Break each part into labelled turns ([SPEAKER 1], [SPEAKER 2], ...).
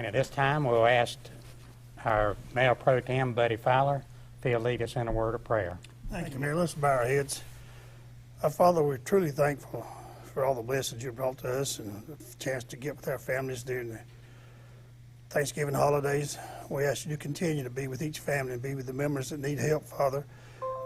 [SPEAKER 1] And at this time, we'll ask our Mayor Pro-Tem, Buddy Fowler, if he'll lead us in a word of prayer.
[SPEAKER 2] Thank you, Mayor. Let's bow our heads. Our Father, we're truly thankful for all the blessings you brought to us and the chance to get with our families during the Thanksgiving holidays. We ask you to continue to be with each family and be with the members that need help, Father.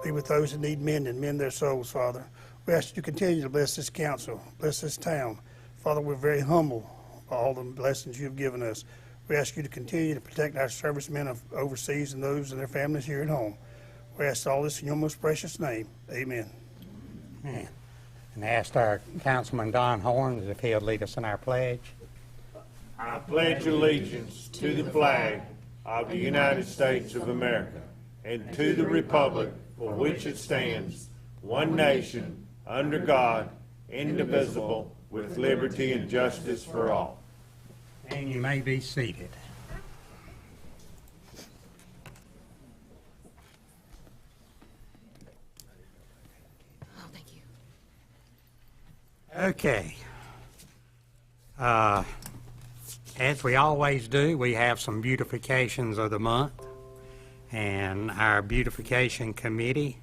[SPEAKER 2] Be with those that need mend their souls, Father. We ask you to continue to bless this council, bless this town. Father, we're very humble for all the blessings you've given us. We ask you to continue to protect our servicemen overseas and those and their families here at home. We ask all this in your most precious name. Amen.
[SPEAKER 1] Amen. And ask our Councilman Don Horns if he'll lead us in our pledge.
[SPEAKER 3] I pledge allegiance to the flag of the United States of America and to the republic for which it stands, one nation, under God, indivisible, with liberty and justice for all.
[SPEAKER 1] And you may be seated.
[SPEAKER 4] Oh, thank you.
[SPEAKER 1] Okay. As we always do, we have some beautifications of the month, and our beautification committee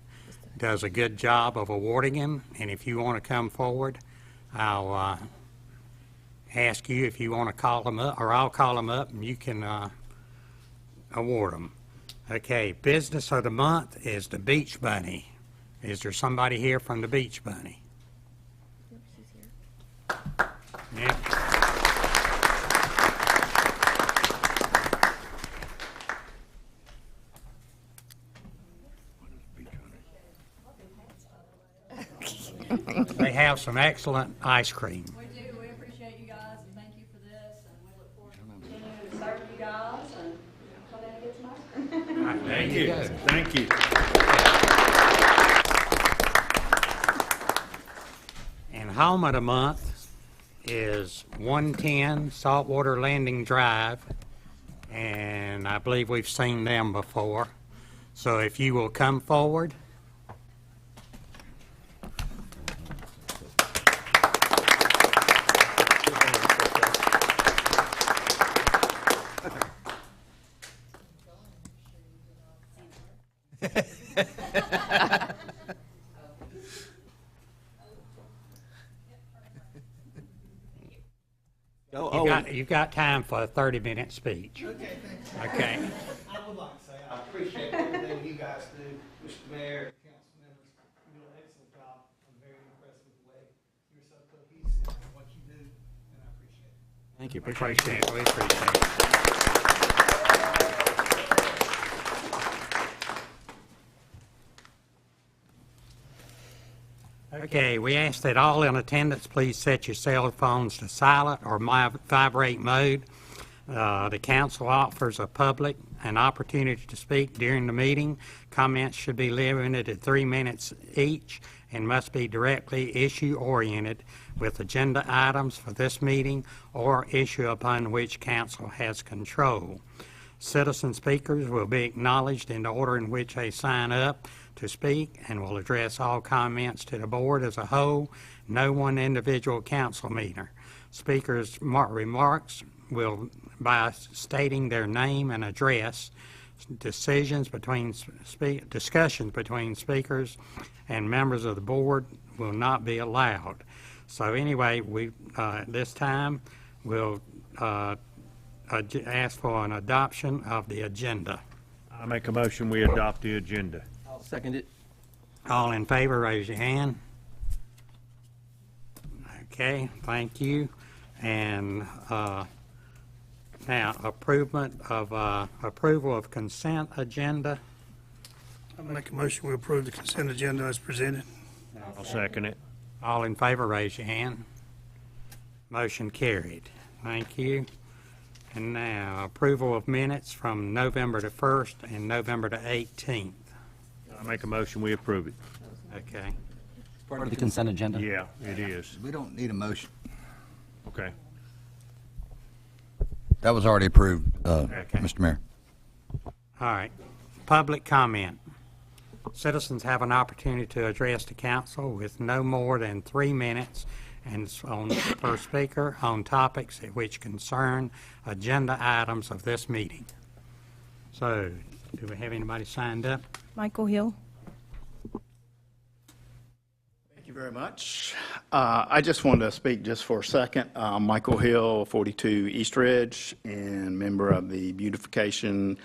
[SPEAKER 1] does a good job of awarding them. And if you want to come forward, I'll ask you if you want to call them up, or I'll call them up and you can award them. Okay, business of the month is the Beach Bunny. Is there somebody here from the Beach Bunny?
[SPEAKER 4] Yep, she's here.
[SPEAKER 1] Yeah. They have some excellent ice cream.
[SPEAKER 5] We do. We appreciate you guys and thank you for this, and we look forward to continuing to serve you guys and come down and get some ice cream.
[SPEAKER 1] All right,
[SPEAKER 3] Thank you. Thank you.
[SPEAKER 1] And home of the month is 110 Saltwater Landing Drive, and I believe we've seen them before. So if you will come forward. You've got time for a 30-minute speech.
[SPEAKER 6] Okay, thanks.
[SPEAKER 1] Okay.
[SPEAKER 6] I would like to say I appreciate everything you guys do, Mr. Mayor, council members. You do an excellent job. I'm very impressed with the way you're so cohesive in what you do, and I appreciate it.
[SPEAKER 1] Thank you. Appreciate it. We appreciate it. Okay, we ask that all in attendance please set your cell phones to silent or vibrate mode. The council offers the public an opportunity to speak during the meeting. Comments should be limited to 3 minutes each and must be directly issue-oriented with agenda items for this meeting or issue upon which council has control. Citizen speakers will be acknowledged in the order in which they sign up to speak and will address all comments to the board as a whole, no one individual council meeting. Speakers' remarks will, by stating their name and address, discussions between speakers and members of the board will not be allowed. So anyway, we at this time will ask for an adoption of the agenda.
[SPEAKER 3] I make a motion we adopt the agenda.
[SPEAKER 7] I'll second it.
[SPEAKER 1] All in favor, raise your hand. Okay, thank you. And now, approval of consent agenda.
[SPEAKER 2] I make a motion we approve the consent agenda as presented.
[SPEAKER 3] I'll second it.
[SPEAKER 1] All in favor, raise your hand. Motion carried. Thank you. And now, approval of minutes from November the 1st and November the 18th.
[SPEAKER 3] I make a motion we approve it.
[SPEAKER 1] Okay.
[SPEAKER 7] Part of the consent agenda.
[SPEAKER 3] Yeah, it is.
[SPEAKER 8] We don't need a motion.
[SPEAKER 3] Okay.
[SPEAKER 8] That was already approved,
[SPEAKER 1] Okay.
[SPEAKER 8] Mr. Mayor.
[SPEAKER 1] All right. Public comment. Citizens have an opportunity to address the council with no more than 3 minutes and on per speaker on topics which concern agenda items of this meeting. So, do we have anybody signed up?
[SPEAKER 9] Michael Hill.
[SPEAKER 10] Thank you very much. I just wanted to speak just for a second. Michael Hill, 42 East Ridge, and member of the Beautification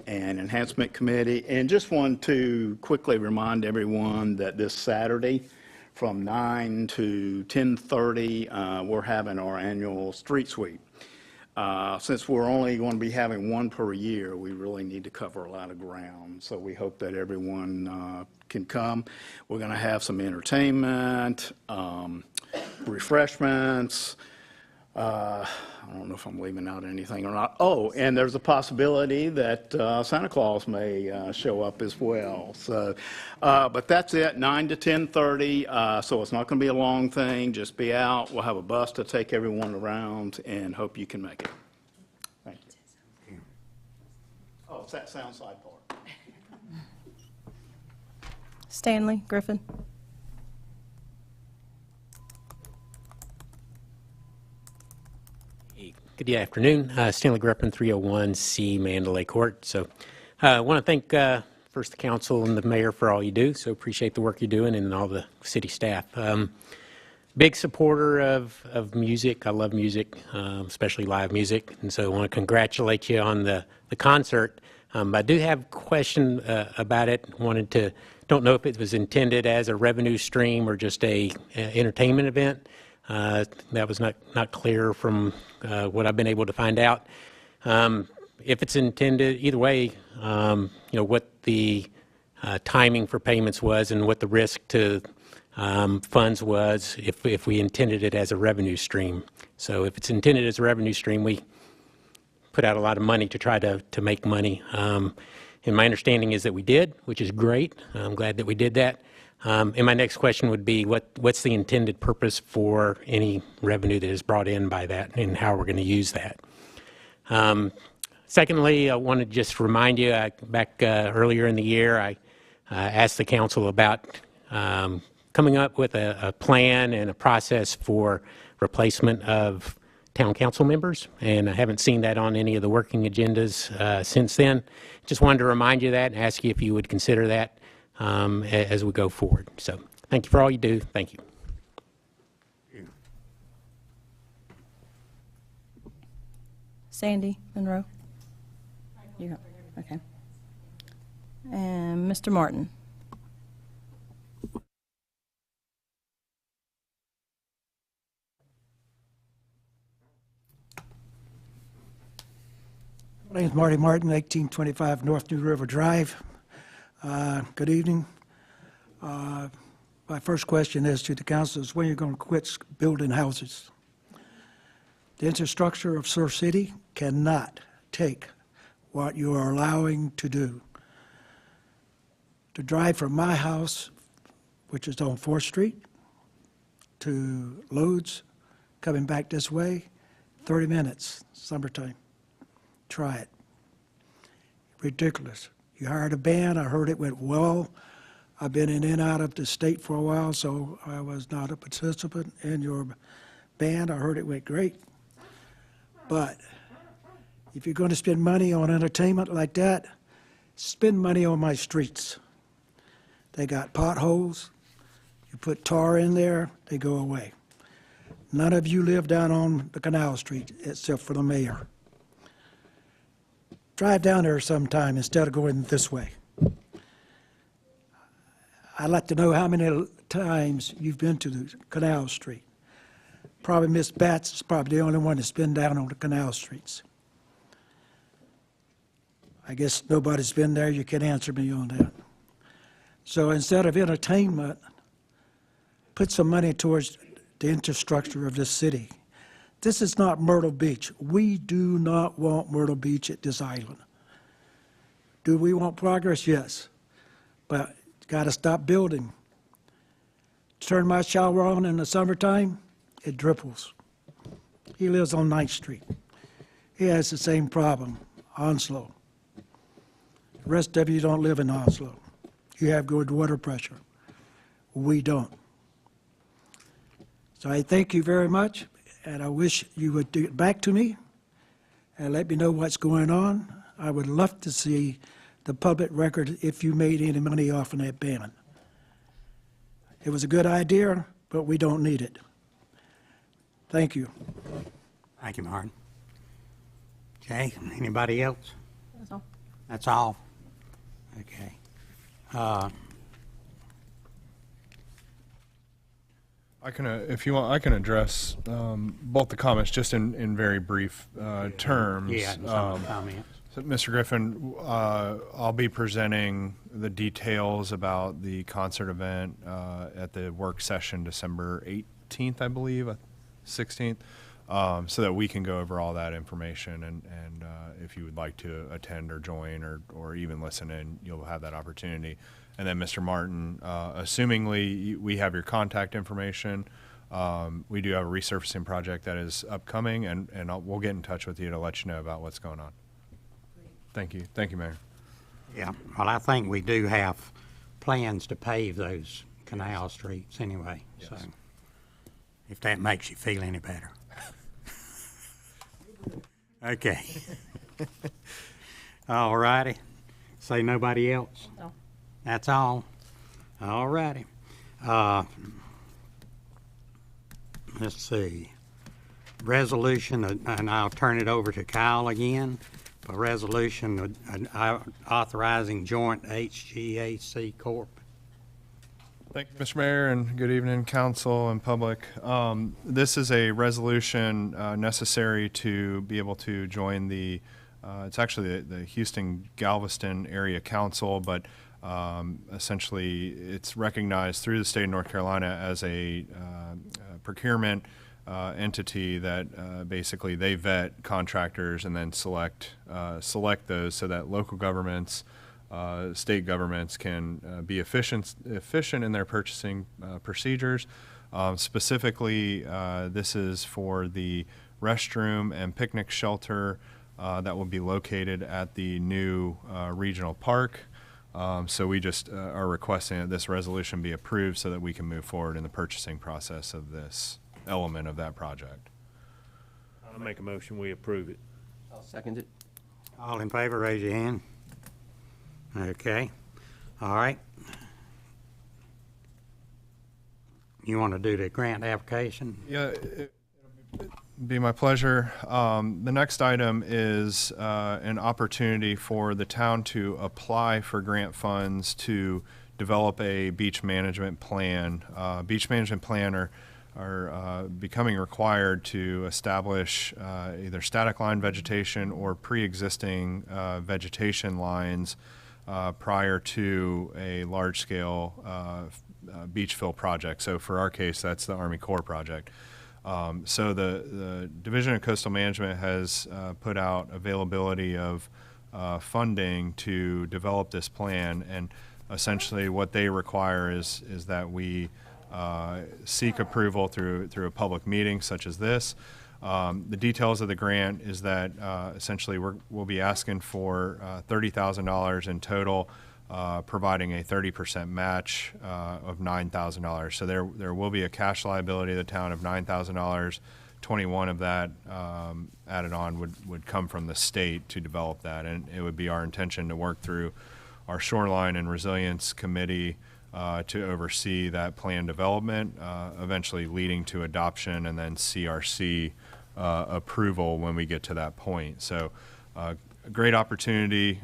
[SPEAKER 10] and Enhancement Committee. And just want to quickly remind everyone that this Saturday from 9 to 10:30, we're having our annual street sweep. Since we're only going to be having one per year, we really need to cover a lot of ground. So we hope that everyone can come. We're going to have some entertainment, refreshments. I don't know if I'm leaving out anything or not. Oh, and there's a possibility that Santa Claus may show up as well. So, but that's it, 9 to 10:30. So it's not going to be a long thing. Just be out. We'll have a bus to take everyone around, and hope you can make it. Thank you. Oh, it's that sound side part.
[SPEAKER 9] Stanley Griffin.
[SPEAKER 11] Good afternoon. Stanley Griffin, 301C Mandalay Court. So I want to thank first the council and the mayor for all you do. So appreciate the work you're doing and all the city staff. Big supporter of music. I love music, especially live music. And so I want to congratulate you on the concert. I do have a question about it. Don't know if it was intended as a revenue stream or just a entertainment event. That was not clear from what I've been able to find out. If it's intended, either way, what the timing for payments was and what the risk to funds was if we intended it as a revenue stream. So if it's intended as a revenue stream, we put out a lot of money to try to make money. And my understanding is that we did, which is great. I'm glad that we did that. And my next question would be, what's the intended purpose for any revenue that is brought in by that, and how we're going to use that? Secondly, I want to just remind you, back earlier in the year, I asked the council about coming up with a plan and a process for replacement of town council members, and I haven't seen that on any of the working agendas since then. Just wanted to remind you of that and ask you if you would consider that as we go forward. So thank you for all you do. Thank you.
[SPEAKER 9] Sandy Monroe. You go. Okay. And Mr. Martin.
[SPEAKER 12] My name is Marty Martin, 1825 North New River Drive. Good evening. My first question is to the council is when you're going to quit building houses. The infrastructure of Surf City cannot take what you are allowing to do. To drive from my house, which is on 4th Street, to Loads, coming back this way, 30 minutes, summertime. Try it. Ridiculous. You hired a band. I heard it went well. I've been in and out of the state for a while, so I was not a participant in your band. I heard it went great. But if you're going to spend money on entertainment like that, spend money on my streets. They got potholes. You put tar in there, they go away. None of you live down on the Canal Street except for the mayor. Drive down there sometime instead of going this way. I'd like to know how many times you've been to the Canal Street. Probably Miss Batts is probably the only one that's been down on the Canal Streets. I guess nobody's been there. You can answer me on that. So instead of entertainment, put some money towards the infrastructure of this city. This is not Myrtle Beach. We do not want Myrtle Beach at this island. Do we want progress? Yes. But got to stop building. Turn my shower on in the summertime, it dripples. He lives on 9th Street. He has the same problem, Onslow. The rest of you don't live in Onslow. You have good water pressure. We don't. So I thank you very much, and I wish you would get back to me and let me know what's going on. I would love to see the public record if you made any money off of that payment. It was a good idea, but we don't need it. Thank you.
[SPEAKER 1] Thank you, Martin. Okay, anybody else?
[SPEAKER 9] That's all.
[SPEAKER 1] That's all? Okay.
[SPEAKER 13] I can, if you want, I can address both the comments just in very brief terms.
[SPEAKER 1] Yeah, some comments.
[SPEAKER 13] So, Mr. Griffin, I'll be presenting the details about the concert event at the work session December 18th, I believe, 16th, so that we can go over all that information. And if you would like to attend or join or even listen in, you'll have that opportunity. And then, Mr. Martin, assumingly we have your contact information, we do have a resurfacing project that is upcoming, and we'll get in touch with you to let you know about what's going on. Thank you. Thank you, Mayor.
[SPEAKER 1] Yeah, well, I think we do have plans to pave those canal streets anyway, so if that makes you feel any better. Okay. All righty. Say nobody else?
[SPEAKER 9] No.
[SPEAKER 1] That's all? All righty. Let's see. Resolution, and I'll turn it over to Kyle again. A resolution authorizing joint HGAC Corp.
[SPEAKER 13] Thank you, Mr. Mayor, and good evening, council and public. This is a resolution necessary to be able to join the, it's actually the Houston Galveston Area Council, but essentially it's recognized through the state of North Carolina as a procurement entity that basically they vet contractors and then select those so that local governments, state governments can be efficient in their purchasing procedures. Specifically, this is for the restroom and picnic shelter that will be located at the new regional park. So we just are requesting that this resolution be approved so that we can move forward in the purchasing process of this element of that project.
[SPEAKER 3] I'll make a motion, we approve it.
[SPEAKER 7] I'll second it.
[SPEAKER 1] All in favor, raise your hand. Okay. All right. You want to do the grant application?
[SPEAKER 13] Yeah, it'll be my pleasure. The next item is an opportunity for the town to apply for grant funds to develop a beach management plan. Beach management plan are becoming required to establish either static line vegetation or pre-existing vegetation lines prior to a large-scale beach fill project. So for our case, that's the Army Corps project. So the Division of Coastal Management has put out availability of funding to develop this plan, and essentially what they require is that we seek approval through a public meeting such as this. The details of the grant is that essentially we'll be asking for $30,000 in total, providing a 30% match of $9,000. So there will be a cash liability of the town of $9,000. 21 of that added on would come from the state to develop that, and it would be our intention to work through our Shoreline and Resilience Committee to oversee that plan development, eventually leading to adoption and then CRC approval when we get to that point. So a great opportunity.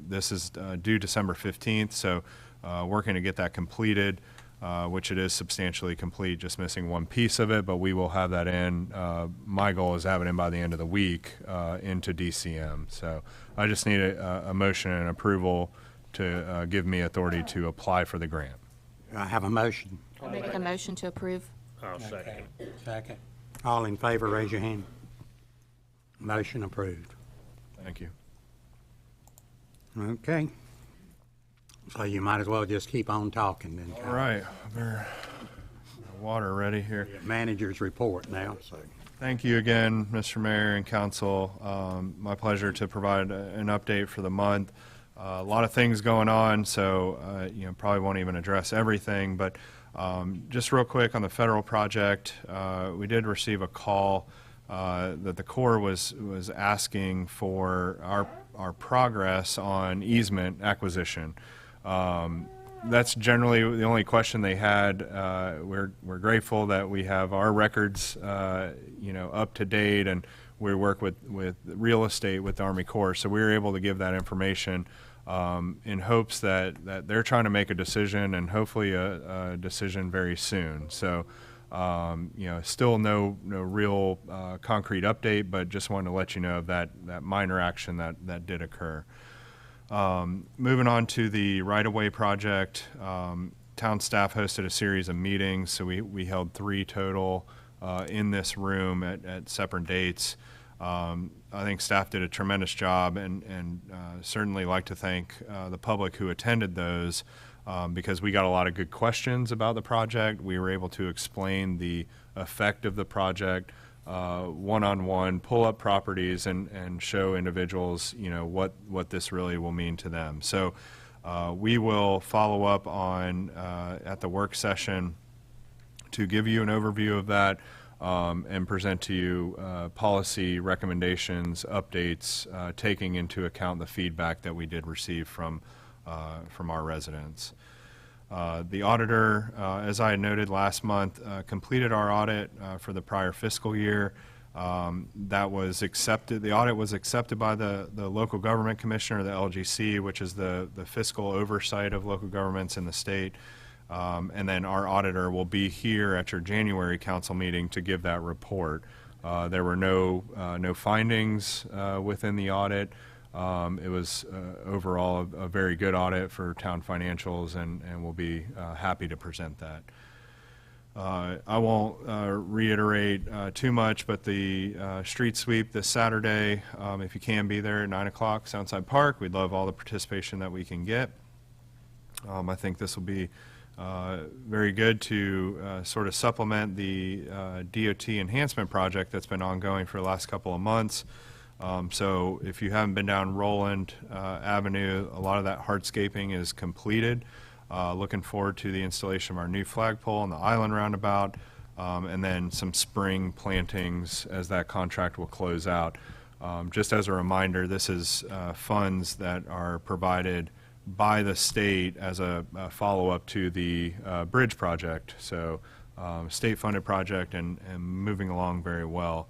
[SPEAKER 13] This is due December 15th, so working to get that completed, which it is substantially complete, just missing one piece of it, but we will have that in. My goal is to have it in by the end of the week into DCM. So I just need a motion and approval to give me authority to apply for the grant.
[SPEAKER 1] Do I have a motion?
[SPEAKER 4] I'll make a motion to approve.
[SPEAKER 3] I'll second.
[SPEAKER 1] Second. All in favor, raise your hand. Motion approved.
[SPEAKER 13] Thank you.
[SPEAKER 1] Okay. So you might as well just keep on talking then.
[SPEAKER 13] All right, water ready here.
[SPEAKER 1] Manager's report now, so.
[SPEAKER 13] Thank you again, Mr. Mayor and Council. My pleasure to provide an update for the month. a lot of things going on, so probably won't even address everything. But just real quick on the federal project, we did receive a call that the Corps was asking for our progress on easement acquisition. That's generally the only question they had. We're grateful that we have our records, up to date, and we work with real estate with the Army Corps, so we were able to give that information in hopes that they're trying to make a decision, and hopefully a decision very soon. So, still no real concrete update, but just wanted to let you know of that minor action that did occur. Moving on to the right-of-way project, town staff hosted a series of meetings, so we held 3 total in this room at separate dates. I think staff did a tremendous job, and certainly like to thank the public who attended those, because we got a lot of good questions about the project. We were able to explain the effect of the project one-on-one, pull up properties and show individuals, what this really will mean to them. So we will follow up on at the work session to give you an overview of that and present to you policy recommendations, updates, taking into account the feedback that we did receive from our residents. The auditor, as I had noted last month, completed our audit for the prior fiscal year. That was accepted. The audit was accepted by the local government commissioner, the LGC, which is the fiscal oversight of local governments in the state. And then our auditor will be here at your January council meeting to give that report. There were no findings within the audit. It was overall a very good audit for town financials, and we'll be happy to present that. I won't reiterate too much, but the street sweep this Saturday, if you can be there at 9 o'clock, Soundside Park, we'd love all the participation that we can get. I think this will be very good to sort of supplement the DOT enhancement project that's been ongoing for the last couple of months. So if you haven't been down Roland Avenue, a lot of that hardscaping is completed. Looking forward to the installation of our new flagpole on the island roundabout, and then some spring plantings as that contract will close out. Just as a reminder, this is funds that are provided by the state as a follow-up to the bridge project. So state-funded project and moving along very well.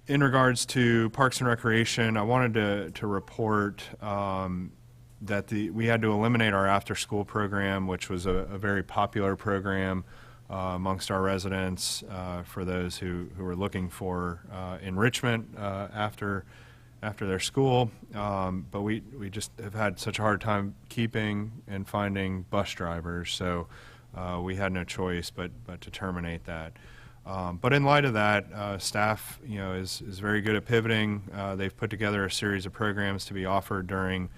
[SPEAKER 13] In regards to Parks and Recreation, I wanted to report that we had to eliminate our after-school program, which was a very popular program amongst our residents for those who were looking for enrichment after their school. But we just have had such a hard time keeping and finding bus drivers, so we had no choice but to terminate that. But in light of that, staff, is very good at pivoting. They've put together a series of programs to be offered during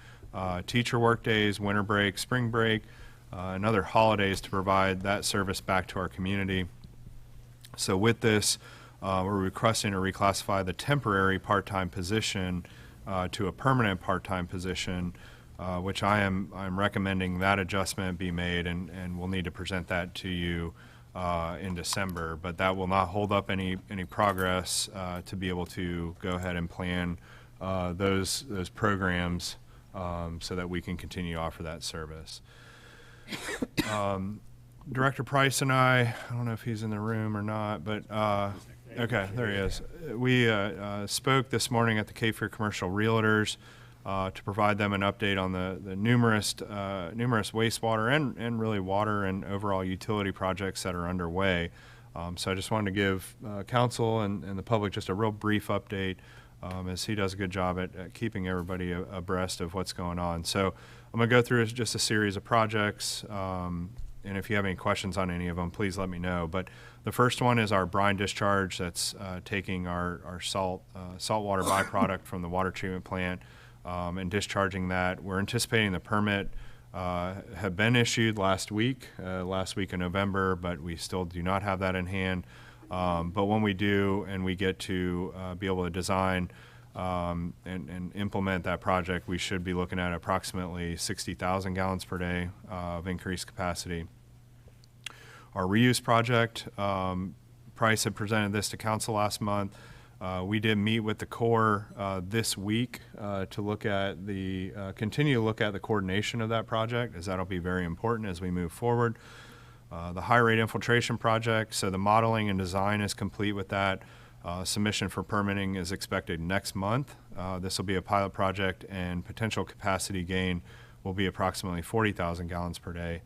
[SPEAKER 13] teacher work days, winter break, spring break, and other holidays to provide that service back to our community. So with this, we're requesting to reclassify the temporary part-time position to a permanent part-time position, which I'm recommending that adjustment be made, and we'll need to present that to you in December, but that will not hold up any progress to be able to go ahead and plan those programs so that we can continue to offer that service. Director Price and I don't know if he's in the room or not, but okay, there he is. We spoke this morning at the Cape Fear Commercial Realtors to provide them an update on the numerous wastewater and really water and overall utility projects that are underway. So I just wanted to give council and the public just a real brief update, as he does a good job at keeping everybody abreast of what's going on. So I'm going to go through just a series of projects, and if you have any questions on any of them, please let me know. But the first one is our brine discharge that's taking our saltwater byproduct from the water treatment plant and discharging that. We're anticipating the permit had been issued last week in November, but we still do not have that in hand. But when we do and we get to be able to design and implement that project, we should be looking at approximately 60,000 gallons per day of increased capacity. Our reuse project, Price had presented this to council last month. We did meet with the Corps this week to look at continue to look at the coordination of that project, as that'll be very important as we move forward. The high rate infiltration project, so the modeling and design is complete with that. Submission for permitting is expected next month. This will be a pilot project, and potential capacity gain will be approximately 40,000 gallons per day.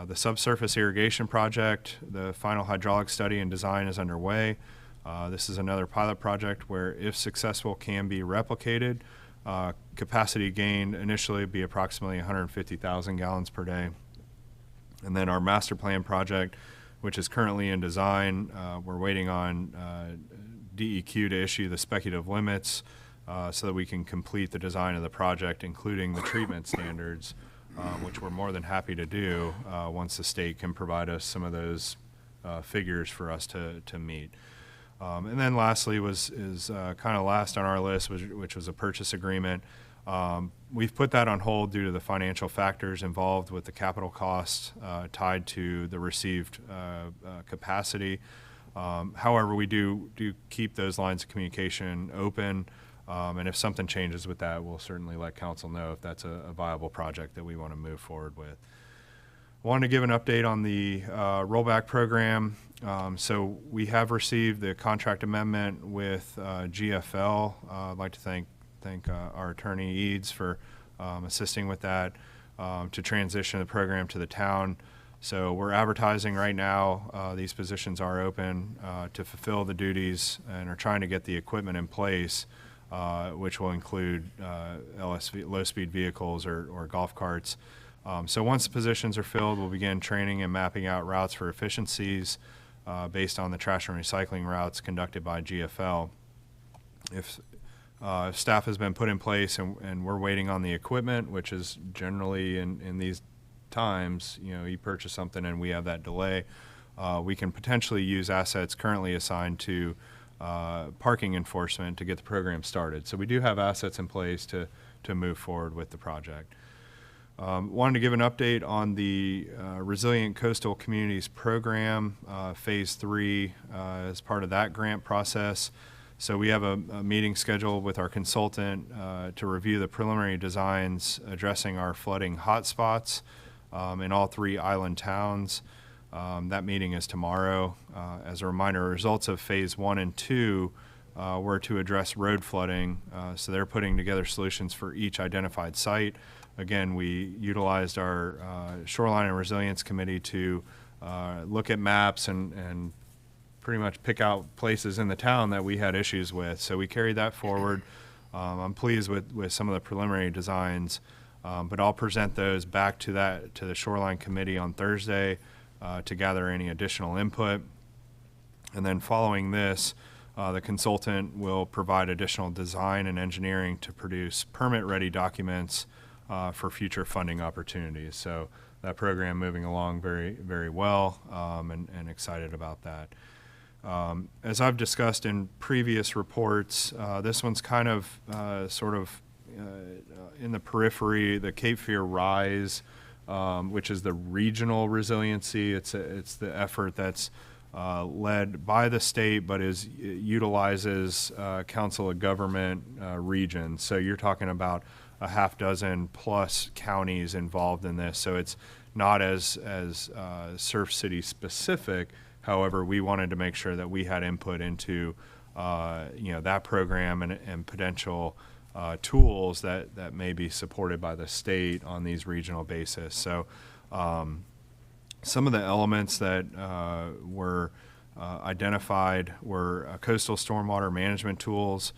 [SPEAKER 13] The subsurface irrigation project, the final hydraulic study and design is underway. This is another pilot project where, if successful, can be replicated. Capacity gain initially would be approximately 150,000 gallons per day. And then our master plan project, which is currently in design, we're waiting on DEQ to issue the speculative limits so that we can complete the design of the project, including the treatment standards, which we're more than happy to do once the state can provide us some of those figures for us to meet. And then lastly is kind of last on our list, which was a purchase agreement. We've put that on hold due to the financial factors involved with the capital costs tied to the received capacity. However, we do keep those lines of communication open, and if something changes with that, we'll certainly let council know if that's a viable project that we want to move forward with. Wanted to give an update on the rollback program. So we have received the contract amendment with GFL. I'd like to thank our attorney Eads for assisting with that to transition the program to the town. So we're advertising right now. These positions are open to fulfill the duties, and are trying to get the equipment in place, which will include LSV, low-speed vehicles or golf carts. So once the positions are filled, we'll begin training and mapping out routes for efficiencies based on the trash and recycling routes conducted by GFL. If staff has been put in place and we're waiting on the equipment, which is generally in these times, you purchase something and we have that delay, we can potentially use assets currently assigned to parking enforcement to get the program started. So we do have assets in place to move forward with the project. Wanted to give an update on the Resilient Coastal Communities Program, Phase 3, as part of that grant process. So we have a meeting scheduled with our consultant to review the preliminary designs addressing our flooding hotspots in all 3 island towns. That meeting is tomorrow. As a reminder, results of Phase 1 and 2 were to address road flooding. So they're putting together solutions for each identified site. Again, we utilized our Shoreline and Resilience Committee to look at maps and pretty much pick out places in the town that we had issues with. So we carried that forward. I'm pleased with some of the preliminary designs, but I'll present those back to the Shoreline Committee on Thursday to gather any additional input. And then following this, the consultant will provide additional design and engineering to produce permit-ready documents for future funding opportunities. So that program moving along very, very well, and excited about that. As I've discussed in previous reports, this one's kind of in the periphery, the Cape Fear Rise, which is the regional resiliency. It's the effort that's led by the state, but utilizes council of government regions. So you're talking about a half dozen plus counties involved in this. So it's not as Surf City specific. However, we wanted to make sure that we had input into that program and potential tools that may be supported by the state on these regional basis. So some of the elements that were identified were coastal stormwater management tools.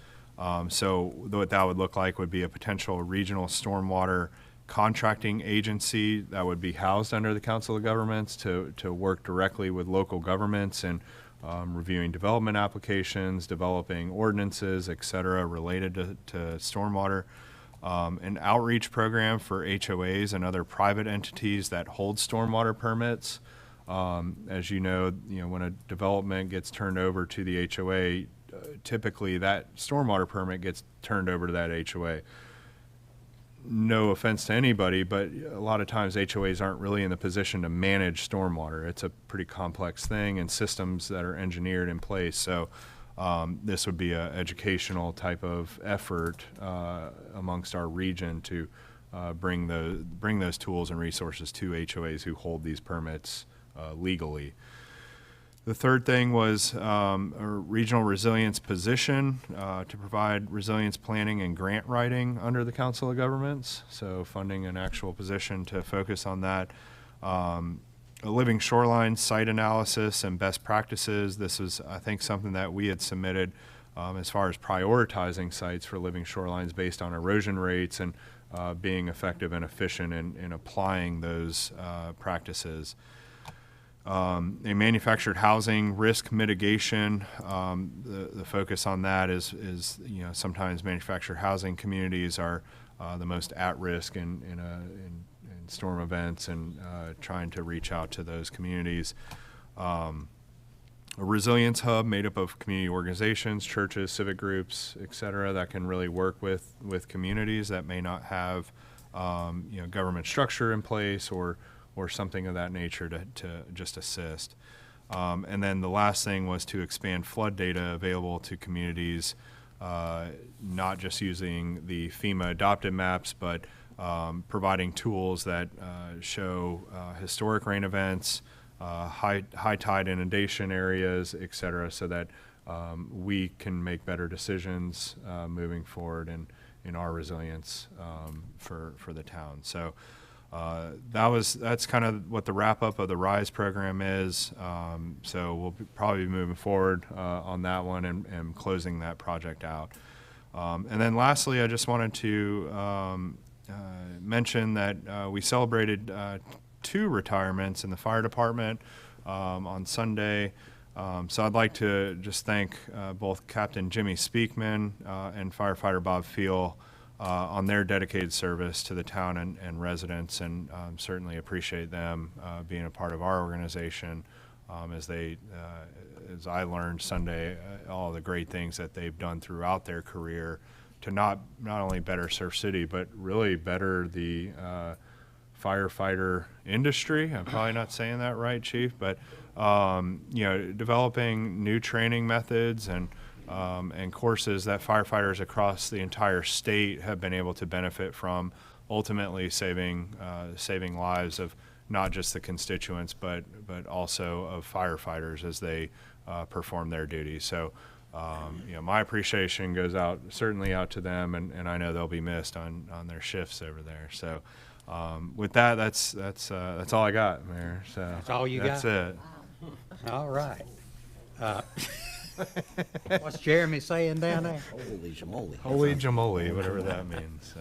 [SPEAKER 13] So what that would look like would be a potential regional stormwater contracting agency that would be housed under the Council of Governments to work directly with local governments and reviewing development applications, developing ordinances, et cetera, related to stormwater. An outreach program for HOAs and other private entities that hold stormwater permits. As you know, when a development gets turned over to the HOA, typically that stormwater permit gets turned over to that HOA. No offense to anybody, but a lot of times HOAs aren't really in the position to manage stormwater. It's a pretty complex thing and systems that are engineered in place. So this would be an educational type of effort amongst our region to bring those tools and resources to HOAs who hold these permits legally. The third thing was a regional resilience position to provide resilience planning and grant writing under the Council of Governments. So funding an actual position to focus on that. A living shoreline site analysis and best practices. This is, I think, something that we had submitted as far as prioritizing sites for living shorelines based on erosion rates and being effective and efficient in applying those practices. A manufactured housing risk mitigation. The focus on that is sometimes manufactured housing communities are the most at risk in storm events, and trying to reach out to those communities. A resilience hub made up of community organizations, churches, civic groups, et cetera, that can really work with communities that may not have government structure in place or something of that nature to just assist. And then the last thing was to expand flood data available to communities, not just using the FEMA adopted maps, but providing tools that show historic rain events, high tide inundation areas, et cetera, so that we can make better decisions moving forward in our resilience for the town. So that's kind of what the wrap up of the RISE program is. So we'll probably be moving forward on that one and closing that project out. And then lastly, I just wanted to mention that we celebrated 2 retirements in the fire department on Sunday. So I'd like to just thank both Captain Jimmy Speakman and firefighter Bob Feel on their dedicated service to the town and residents, and certainly appreciate them being a part of our organization as I learned Sunday all the great things that they've done throughout their career to not only better Surf City, but really better the firefighter industry. I'm probably not saying that right, Chief, but developing new training methods and courses that firefighters across the entire state have been able to benefit from, ultimately saving lives of not just the constituents, but also of firefighters as they perform their duties. So, my appreciation goes certainly out to them, and I know they'll be missed on their shifts over there. So, with that, that's all I got, Mayor. So
[SPEAKER 1] That's all you
[SPEAKER 13] got?
[SPEAKER 1] got?
[SPEAKER 13] That's it.
[SPEAKER 1] All right. What's Jeremy saying down there?
[SPEAKER 8] Holy jamoli.
[SPEAKER 13] Holy jamoli, whatever that means.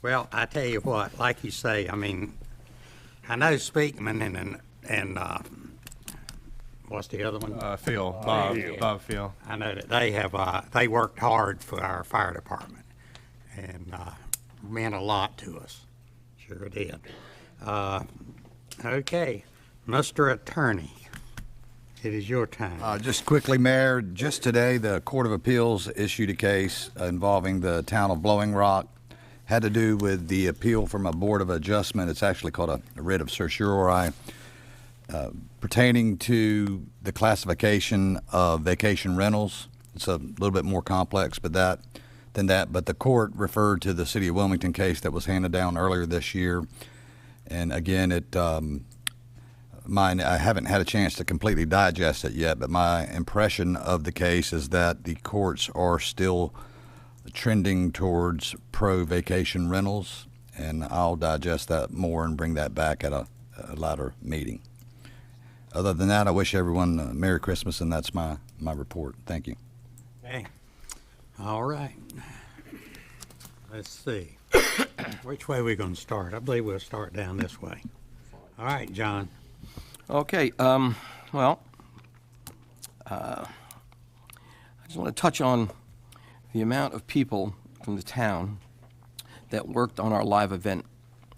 [SPEAKER 1] Well, I tell you what, like you say, I mean, I know Speakman and what's the other one?
[SPEAKER 13] Bob Feel.
[SPEAKER 1] I know that they worked hard for our fire department and meant a lot to us. Sure did. Okay, Mr. Attorney, it is your time.
[SPEAKER 8] Just quickly, Mayor, just today, the Court of Appeals issued a case involving the town of Blowing Rock. Had to do with the appeal from a Board of Adjustment. It's actually called a writ of certiorari, pertaining to the classification of vacation rentals. It's a little bit more complex than that, but the court referred to the City of Wilmington case that was handed down earlier this year. And again, I haven't had a chance to completely digest it yet, but my impression of the case is that the courts are still trending towards pro-vacation rentals, and I'll digest that more and bring that back at a later meeting. Other than that, I wish everyone a Merry Christmas, and that's my report. Thank you.
[SPEAKER 1] Okay. All right. Let's see. Which way are we going to start? I believe we'll start down this way. All right, John.
[SPEAKER 7] Okay, I just want to touch on the amount of people from the town that worked on our live event.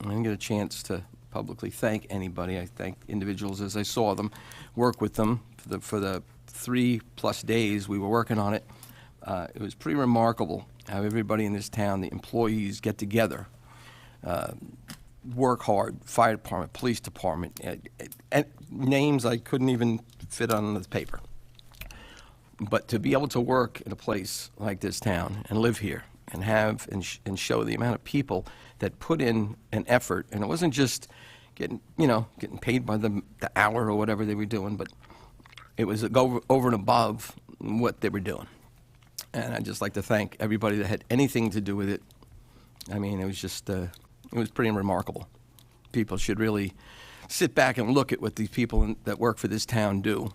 [SPEAKER 7] I didn't get a chance to publicly thank anybody. I thanked individuals as I saw them, work with them for the 3+ days we were working on it, it was pretty remarkable how everybody in this town, the employees, get together, work hard, fire department, police department, and names I couldn't even fit on the paper. But to be able to work in a place like this town and live here and have and show the amount of people that put in an effort, and it wasn't just getting paid by the hour or whatever they were doing, but it was go over and above what they were doing. And I'd just like to thank everybody that had anything to do with it. I mean, it was just, it was pretty remarkable. People should really sit back and look at what these people that work for this town do.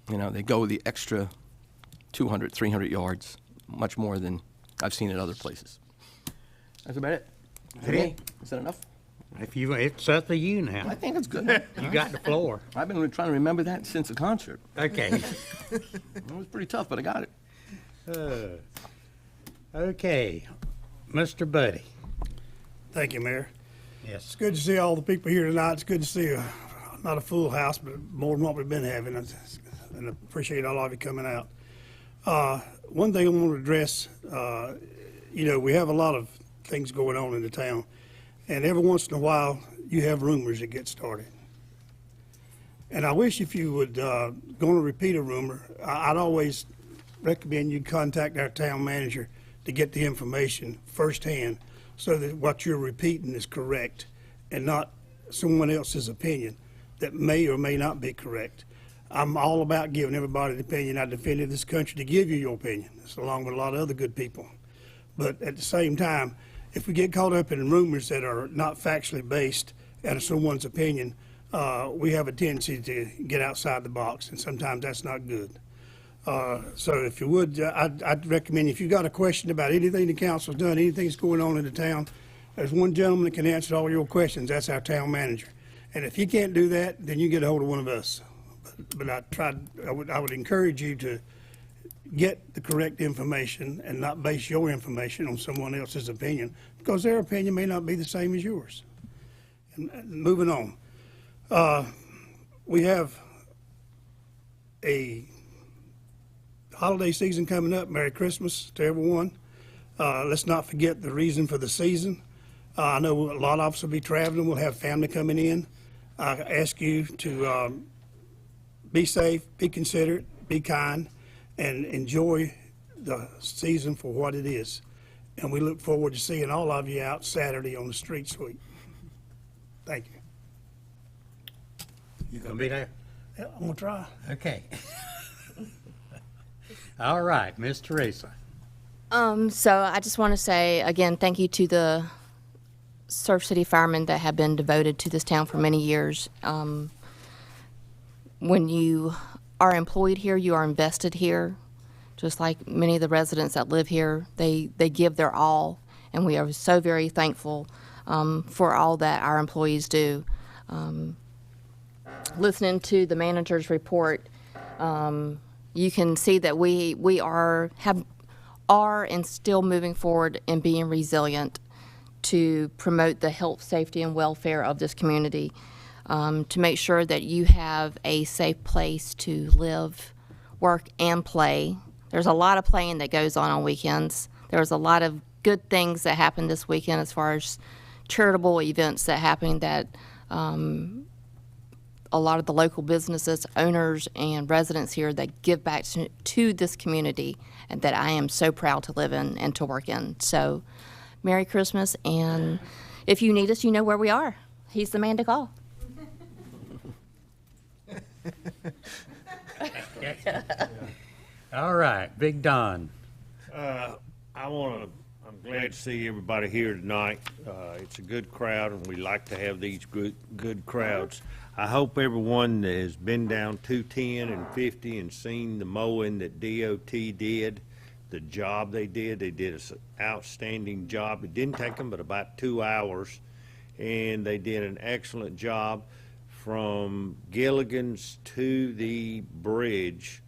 [SPEAKER 7] You know, they go the extra 200, 300 yards, much more than I've seen at other places. That's about it.
[SPEAKER 1] Okay.
[SPEAKER 7] Is that enough?
[SPEAKER 1] It's up to you now.
[SPEAKER 7] I think it's good.
[SPEAKER 1] You got the floor.
[SPEAKER 7] I've been trying to remember that since the concert.
[SPEAKER 1] Okay.
[SPEAKER 7] It was pretty tough, but I got it.
[SPEAKER 1] Okay, Mr. Buddy.
[SPEAKER 2] Thank you, Mayor.
[SPEAKER 1] Yes.
[SPEAKER 2] It's good to see all the people here tonight. It's good to see not a full house, but more than what we've been having. And I appreciate all of you coming out. One thing I want to address, we have a lot of things going on in the town. And every once in a while, you have rumors that get started. And I wish if you would, going to repeat a rumor, I'd always recommend you contact our town manager to get the information firsthand so that what you're repeating is correct and not someone else's opinion that may or may not be correct. I'm all about giving everybody the opinion. I defended this country to give you your opinion, along with a lot of other good people. But at the same time, if we get caught up in rumors that are not factually based and are someone's opinion, we have a tendency to get outside the box, and sometimes that's not good. So if you would, I'd recommend if you've got a question about anything the council's done, anything that's going on in the town, there's one gentleman that can answer all your questions. That's our town manager. And if he can't do that, then you get a hold of one of us. But I would encourage you to get the correct information and not base your information on someone else's opinion, because their opinion may not be the same as yours. And moving on, we have a holiday season coming up. Merry Christmas to everyone. Let's not forget the reason for the season. I know a lot of us will be traveling. We'll have family coming in. I ask you to be safe, be considerate, be kind, and enjoy the season for what it is. And we look forward to seeing all of you out Saturday on the street sweep. Thank you.
[SPEAKER 1] You gonna be there?
[SPEAKER 2] Yeah, I'm gonna try.
[SPEAKER 1] Okay. All right, Miss Teresa.
[SPEAKER 4] So I just want to say again, thank you to the Surf City firemen that have been devoted to this town for many years. When you are employed here, you are invested here. Just like many of the residents that live here, they give their all, and we are so very thankful for all that our employees do. Listening to the manager's report, you can see that we are and still moving forward and being resilient to promote the health, safety, and welfare of this community, to make sure that you have a safe place to live, work, and play. There's a lot of playing that goes on weekends. There's a lot of good things that happen this weekend as far as charitable events that happen that a lot of the local businesses, owners, and residents here that give back to this community, and that I am so proud to live in and to work in. So, Merry Christmas, and if you need us, you know where we are. He's the man to call.
[SPEAKER 1] All right, Big Don.
[SPEAKER 3] I'm glad to see everybody here tonight. It's a good crowd, and we like to have these good crowds. I hope everyone that has been down 210 and 50 and seen the mowing that DOT did, the job they did an outstanding job. It didn't take them but about 2 hours, and they did an excellent job from Gilligan's to the bridge.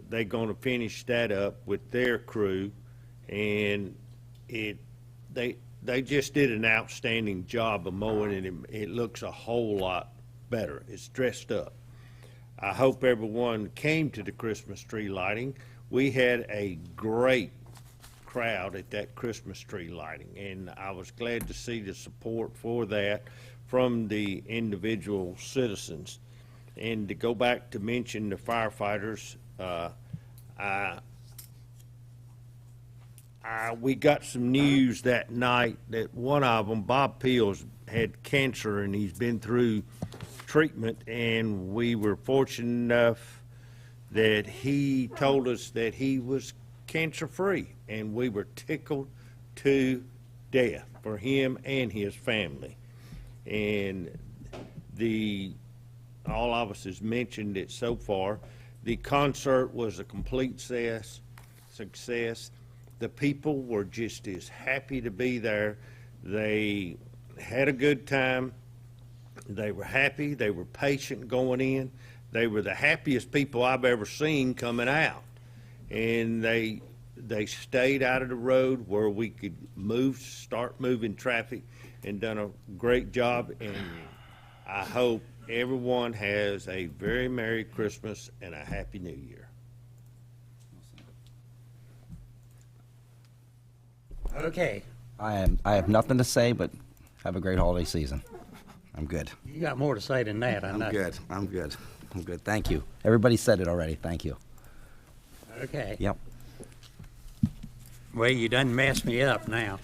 [SPEAKER 3] They're going to finish that up with their crew, and they just did an outstanding job of mowing, and it looks a whole lot better. It's dressed up. I hope everyone came to the Christmas tree lighting. We had a great crowd at that Christmas tree lighting, and I was glad to see the support for that from the individual citizens. And to go back to mention the firefighters, we got some news that night that one of them, Bob Peels, had cancer, and he's been through treatment, and we were fortunate enough that he told us that he was cancer-free, and we were tickled to death for him and his family. And all of us has mentioned it so far. The concert was a complete success. The people were just as happy to be there. They had a good time. They were happy. They were patient going in. They were the happiest people I've ever seen coming out. And they stayed out of the road where we could start moving traffic, and done a great job. And I hope everyone has a very Merry Christmas and a Happy New Year.
[SPEAKER 1] Okay,
[SPEAKER 14] I have nothing to say, but have a great holiday season. I'm good.
[SPEAKER 1] you got more to say than that, I know.
[SPEAKER 14] I'm good. Thank you. Everybody said it already. Thank you.
[SPEAKER 1] Okay.
[SPEAKER 14] Yep.
[SPEAKER 1] Well, you done messed me up now.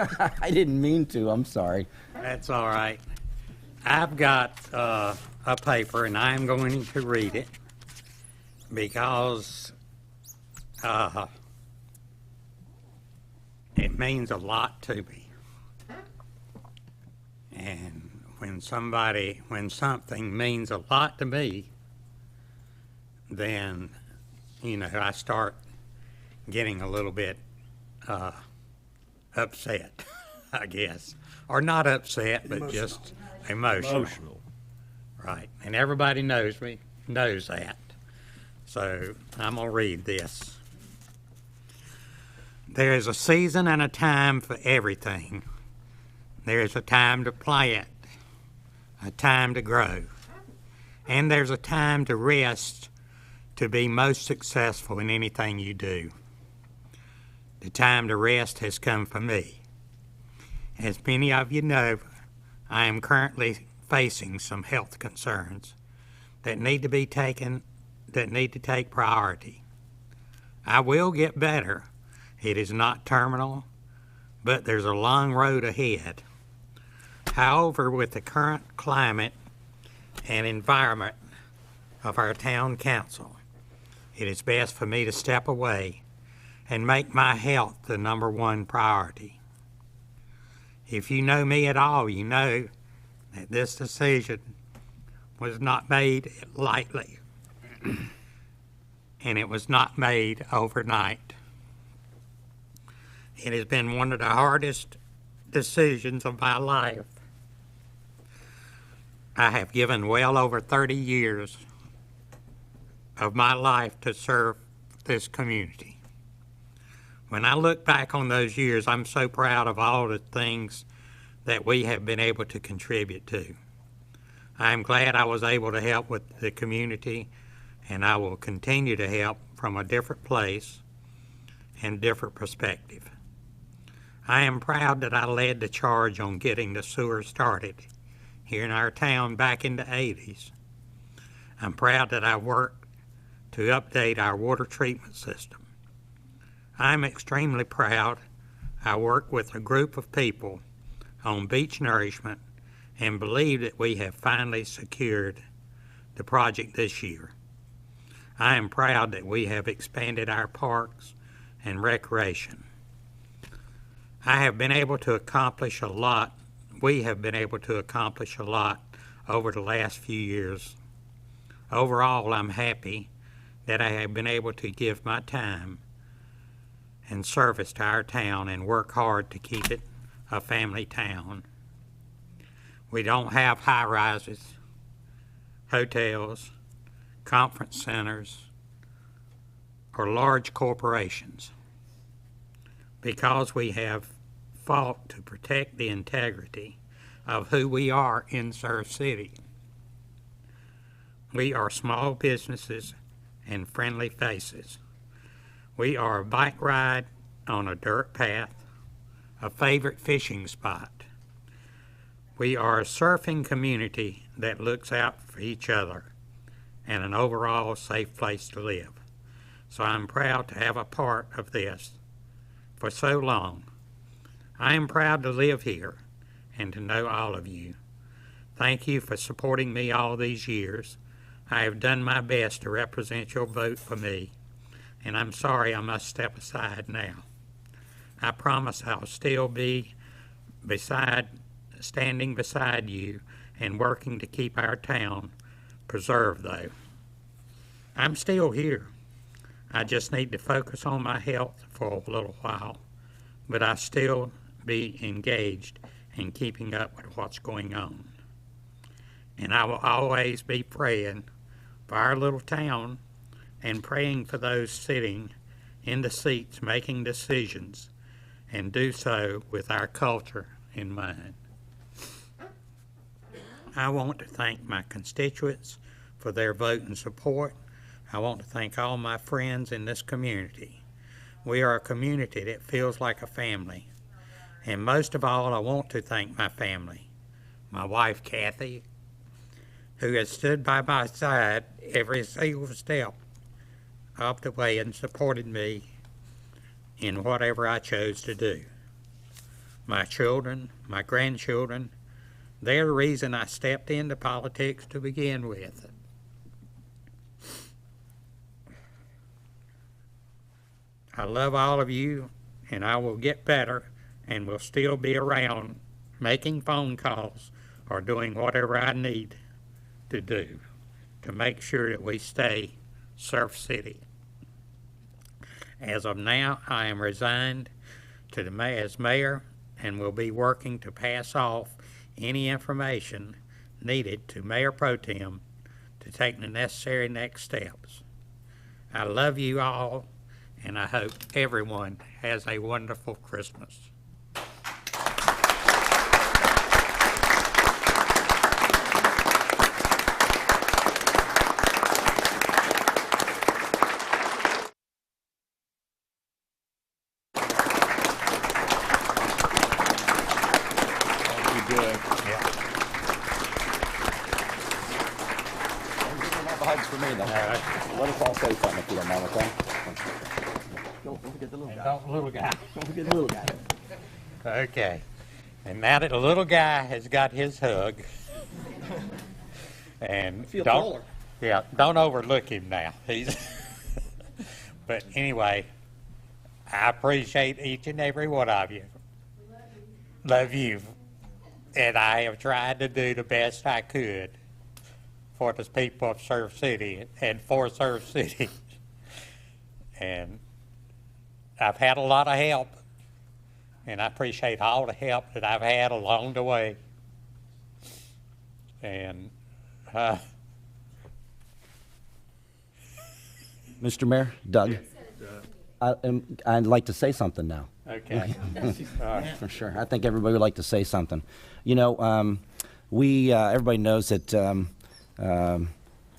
[SPEAKER 14] I didn't mean to. I'm sorry.
[SPEAKER 1] That's all right. I've got a paper, and I'm going to read it because it means a lot to me. And when something means a lot to me, then, I start getting a little bit upset, I guess. Or not upset, but just emotional. Right. And everybody knows that. So I'm going to read this. There is a season and a time for everything. There is a time to plant, a time to grow, and there's a time to rest to be most successful in anything you do. The time to rest has come for me. As many of you know, I am currently facing some health concerns that need to take priority. I will get better. It is not terminal, but there's a long road ahead. However, with the current climate and environment of our town council, it is best for me to step away and make my health the #1 priority. If you know me at all, you know that this decision was not made lightly, and it was not made overnight. It has been one of the hardest decisions of my life. I have given well over 30 years of my life to serve this community. When I look back on those years, I'm so proud of all the things that we have been able to contribute to. I am glad I was able to help with the community, and I will continue to help from a different place and different perspective. I am proud that I led the charge on getting the sewer started here in our town back in the 80s. I'm proud that I worked to update our water treatment system. I'm extremely proud I worked with a group of people on beach nourishment and believe that we have finally secured the project this year. I am proud that we have expanded our parks and recreation. I have been able to accomplish a lot. We have been able to accomplish a lot over the last few years. Overall, I'm happy that I have been able to give my time and service to our town and work hard to keep it a family town. We don't have high-rises, hotels, conference centers, or large corporations. Because we have fought to protect the integrity of who we are in Surf City, We are small businesses and friendly faces. We are a bike ride on a dirt path, a favorite fishing spot. We are a surfing community that looks out for each other and an overall safe place to live. So I'm proud to have a part of this for so long. I am proud to live here and to know all of you. Thank you for supporting me all these years. I have done my best to represent your vote for me, and I'm sorry I must step aside now. I promise I'll still be standing beside you and working to keep our town preserved, though. I'm still here. I just need to focus on my health for a little while, but I still be engaged in keeping up with what's going on. And I will always be praying for our little town and praying for those sitting in the seats making decisions, and do so with our culture in mind. I want to thank my constituents for their vote and support. I want to thank all my friends in this community. We are a community that feels like a family. And most of all, I want to thank my family, my wife, Kathy, who has stood by my side every single step of the way and supported me in whatever I chose to do. My children, my grandchildren, they're the reason I stepped into politics to begin with. I love all of you, and I will get better and will still be around making phone calls or doing whatever I need to do to make sure that we stay Surf City. As of now, I am resigned as mayor and will be working to pass off any information needed to Mayor Pro-Tem to take the necessary next steps. I love you all, and I hope everyone has a wonderful Christmas.
[SPEAKER 14] Hugs for me, though. Let us all say something if you don't mind, okay? Don't forget the little guy. Don't forget the little guy.
[SPEAKER 1] Okay. And now that the little guy has got his hug, and
[SPEAKER 14] Feel
[SPEAKER 1] don't,
[SPEAKER 14] taller.
[SPEAKER 1] yeah, don't overlook him now. He's but anyway, I appreciate each and every one of you. Love you. And I have tried to do the best I could for the people of Surf City and for Surf City. And I've had a lot of help, and I appreciate all the help that I've had along the way. And
[SPEAKER 14] Mr. Mayor, Doug, I'd like to say something now.
[SPEAKER 1] okay. All right.
[SPEAKER 14] For sure. I think everybody would like to say something. You know, everybody knows that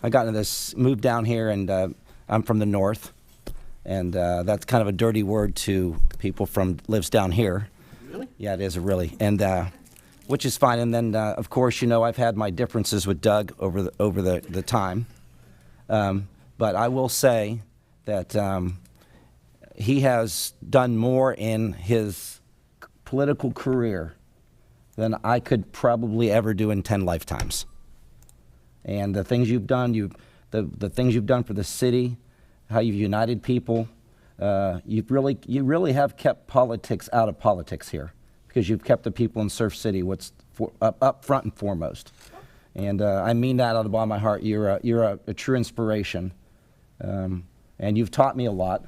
[SPEAKER 14] I got into this, moved down here, and I'm from the north, and that's kind of a dirty word to people from lives down here. Really? Yeah, it is really, and which is fine. And then, of course, you know, I've had my differences with Doug over the time, but I will say that he has done more in his political career than I could probably ever do in 10 lifetimes. And the things you've done, the things you've done for the city, how you've united people, you really have kept politics out of politics here, because you've kept the people in Surf City up front and foremost. And I mean that out of the bottom of my heart. You're a true inspiration, and you've taught me a lot.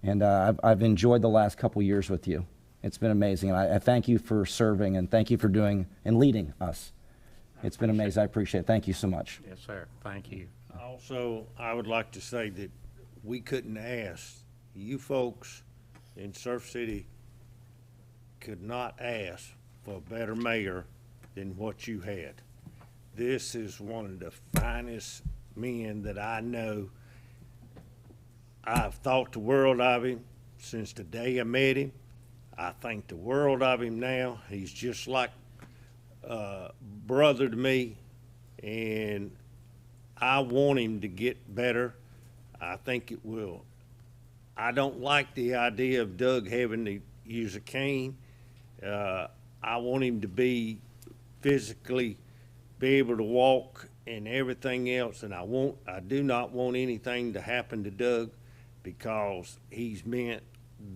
[SPEAKER 14] And I've enjoyed the last couple years with you. It's been amazing. And I thank you for serving, and thank you for doing and leading us. It's been amazing. I appreciate it. Thank you so much.
[SPEAKER 1] Yes, sir. Thank you.
[SPEAKER 3] Also, I would like to say that we couldn't ask, you folks in Surf City could not ask for a better mayor than what you had. This is one of the finest men that I know. I've thought the world of him since the day I met him. I think the world of him now. He's just like a brother to me, and I want him to get better. I think it will. I don't like the idea of Doug having to use a cane. I want him to be physically be able to walk and everything else, and I do not want anything to happen to Doug, because he's meant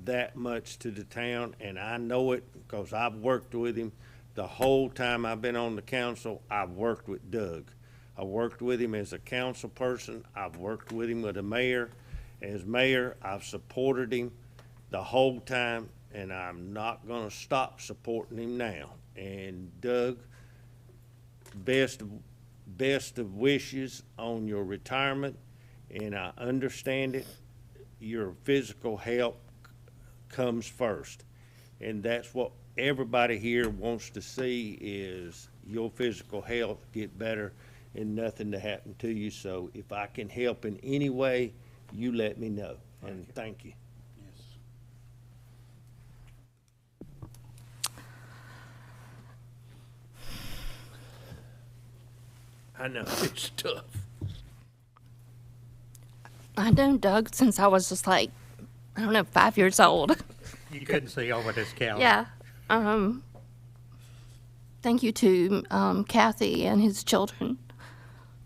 [SPEAKER 3] that much to the town, and I know it because I've worked with him the whole time I've been on the council. I've worked with Doug. I worked with him as a council person. I've worked with him with a mayor. As mayor, I've supported him the whole time, and I'm not gonna stop supporting him now. And Doug, best of wishes on your retirement, and I understand it. Your physical health comes first, and that's what everybody here wants to see, is your physical health get better and nothing to happen to you. So if I can help in any way, you let me know, and thank you. I know, it's tough.
[SPEAKER 4] I known Doug since I was just like, I don't know, 5 years old.
[SPEAKER 1] You couldn't see over this calendar.
[SPEAKER 4] Yeah. Thank you to Kathy and his children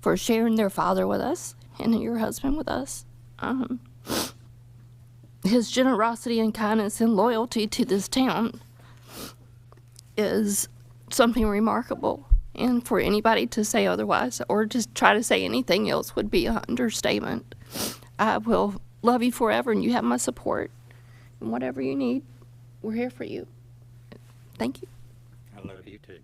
[SPEAKER 4] for sharing their father with us and your husband with us. His generosity and kindness and loyalty to this town is something remarkable. And for anybody to say otherwise or just try to say anything else would be an understatement. I will love you forever, and you have my support. And whatever you need, we're here for you. Thank you.
[SPEAKER 1] I love you too.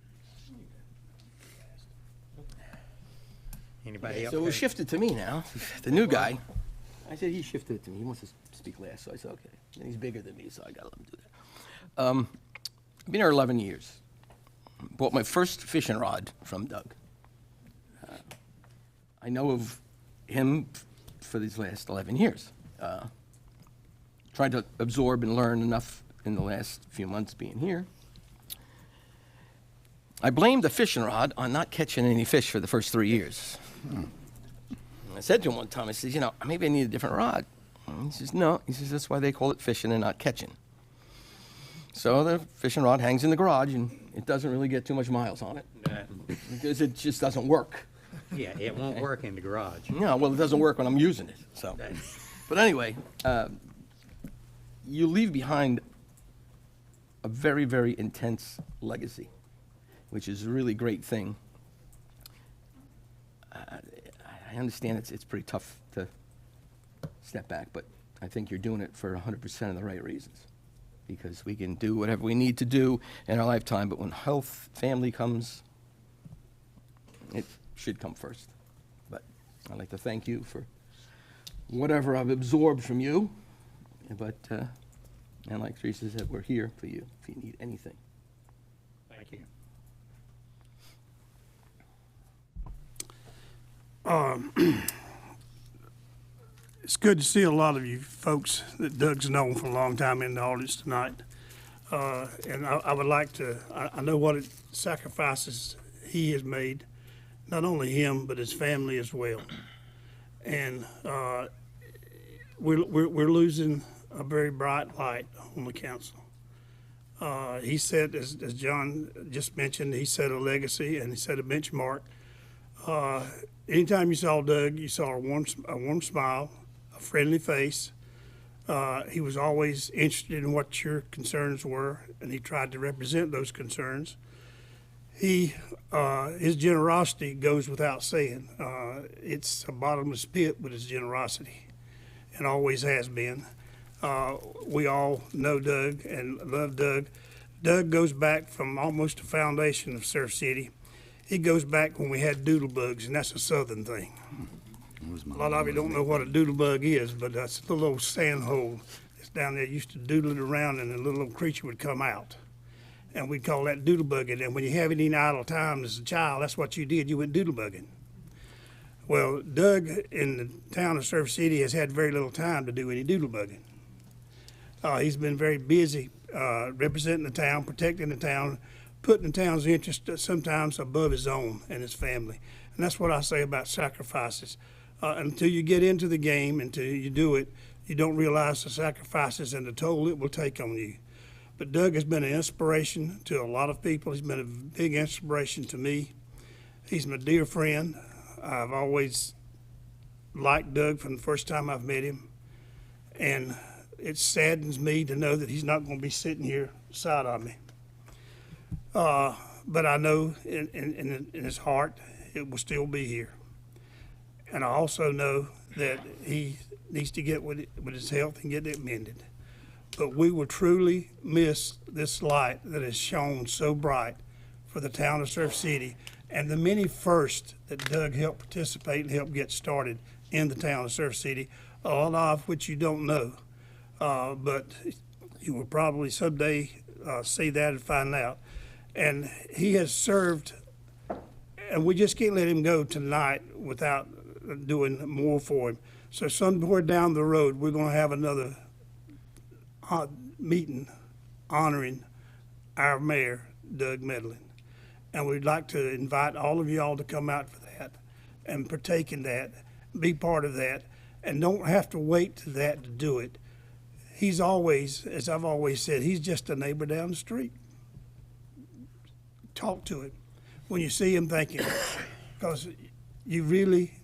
[SPEAKER 1] Anybody else?
[SPEAKER 7] So it was shifted to me now, the new guy. I said he shifted it to me. He wants to speak last, so I said, okay. And he's bigger than me, so I got to let him do that. I've been here 11 years. Bought my first fishing rod from Doug. I know of him for these last 11 years. Tried to absorb and learn enough in the last few months being here. I blamed the fishing rod on not catching any fish for the first 3 years. I said to him one time, I said, maybe I need a different rod. And he says, no. He says, that's why they call it fishing and not catching. So the fishing rod hangs in the garage, and it doesn't really get too much miles on it because it just doesn't work.
[SPEAKER 1] Yeah, it won't work in the garage.
[SPEAKER 7] No, well, it doesn't work when I'm using it. So, but anyway, you leave behind a very, very intense legacy, which is a really great thing. I understand it's pretty tough to step back, but I think you're doing it for 100% of the right reasons. Because we can do whatever we need to do in our lifetime, but when health, family comes, it should come first. But I'd like to thank you for whatever I've absorbed from you. But, and like Teresa said, we're here for you if you need anything.
[SPEAKER 1] Thank you.
[SPEAKER 2] It's good to see a lot of you folks that Doug's known for a long time in the audience tonight. And I would like to, I know what sacrifices he has made, not only him, but his family as well. And we're losing a very bright light on the council. He said, as John just mentioned, he set a legacy and he set a benchmark. Anytime you saw Doug, you saw a warm smile, a friendly face. He was always interested in what your concerns were, and he tried to represent those concerns. His generosity goes without saying. It's a bottomless pit with his generosity, and always has been. We all know Doug and love Doug. Doug goes back from almost the foundation of Surf City. He goes back when we had doodlebugs, and that's a southern thing. A lot of you don't know what a doodlebug is, but that's a little old sand hole that's down there. Used to doodle it around, and a little old creature would come out. And we'd call that doodlebugging. And when you have any idle time as a child, that's what you did. You went doodlebugging. Well, Doug in the town of Surf City has had very little time to do any doodle bugging. He's been very busy representing the town, protecting the town, putting the town's interest sometimes above his own and his family. And that's what I say about sacrifices. Until you get into the game, until you do it, you don't realize the sacrifices and the toll it will take on you. But Doug has been an inspiration to a lot of people. He's been a big inspiration to me. He's my dear friend. I've always liked Doug from the first time I've met him. And it saddens me to know that he's not going to be sitting here beside of me. But I know in his heart it will still be here. And I also know that he needs to get with his health and get it mended. But we will truly miss this light that has shone so bright for the town of Surf City and the many firsts that Doug helped participate and help get started in the town of Surf City, a lot of which you don't know. But you will probably someday see that and find out. And he has served, and we just can't let him go tonight without doing more for him. So somewhere down the road, we're going to have another meeting honoring our mayor, Doug Medlin. And we'd like to invite all of y'all to come out for that and partake in that, be part of that, and don't have to wait to that to do it. He's always, as I've always said, he's just a neighbor down the street. Talk to him when you see him, thank him, because you really